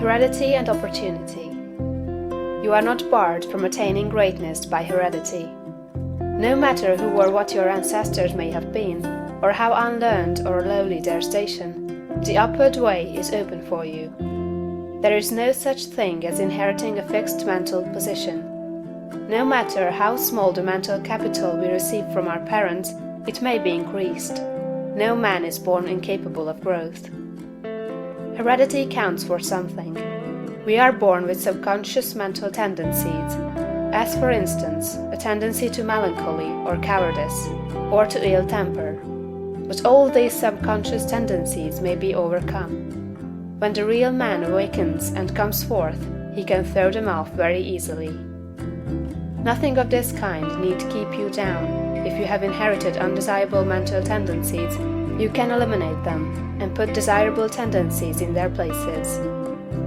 Heredity and Opportunity. You are not barred from attaining greatness by heredity. No matter who or what your ancestors may have been, or how unlearned or lowly their station, the upward way is open for you. There is no such thing as inheriting a fixed mental position. No matter how small the mental capital we receive from our parents, it may be increased. No man is born incapable of growth. Heredity counts for something. We are born with subconscious mental tendencies, as for instance, a tendency to melancholy or cowardice, or to ill temper. But all these subconscious tendencies may be overcome. When the real man awakens and comes forth, he can throw them off very easily. Nothing of this kind need keep you down. If you have inherited undesirable mental tendencies, you can eliminate them and put desirable tendencies in their places.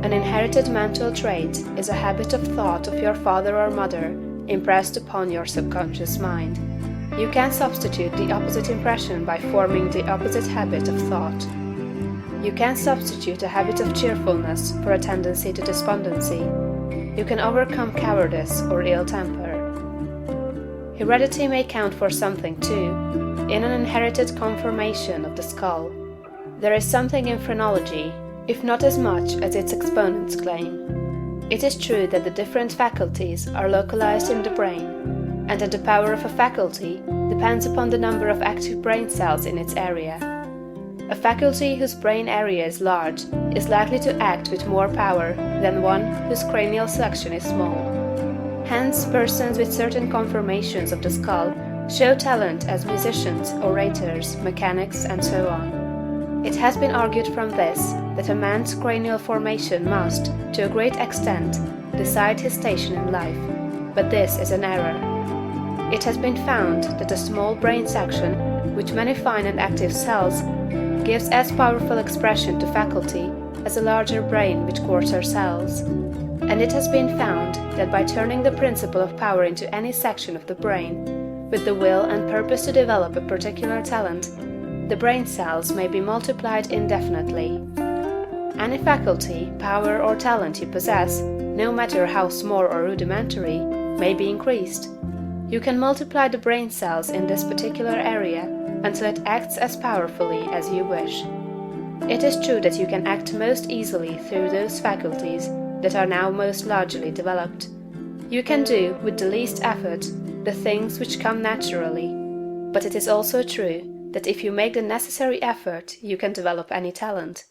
An inherited mental trait is a habit of thought of your father or mother impressed upon your subconscious mind. You can substitute the opposite impression by forming the opposite habit of thought. You can substitute a habit of cheerfulness for a tendency to despondency. You can overcome cowardice or ill temper. Heredity may count for something too, in an inherited conformation of the skull. There is something in phrenology, if not as much as its exponents claim. It is true that the different faculties are localized in the brain, and that the power of a faculty depends upon the number of active brain cells in its area. A faculty whose brain area is large is likely to act with more power than one whose cranial section is small. Hence, persons with certain conformations of the skull show talent as musicians, orators, mechanics, and so on. It has been argued from this that a man's cranial formation must, to a great extent, decide his station in life, but this is an error. It has been found that a small brain section, with many fine and active cells, gives as powerful expression to faculty as a larger brain with coarser cells. And it has been found that by turning the principle of power into any section of the brain, with the will and purpose to develop a particular talent, the brain cells may be multiplied indefinitely. Any faculty, power, or talent you possess, no matter how small or rudimentary, may be increased. You can multiply the brain cells in this particular area until it acts as powerfully as you wish. It is true that you can act most easily through those faculties that are now most largely developed. You can do, with the least effort, the things which come naturally, but it is also true that if you make the necessary effort, you can develop any talent.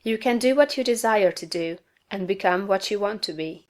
You can do what you desire to do, and become what you want to be.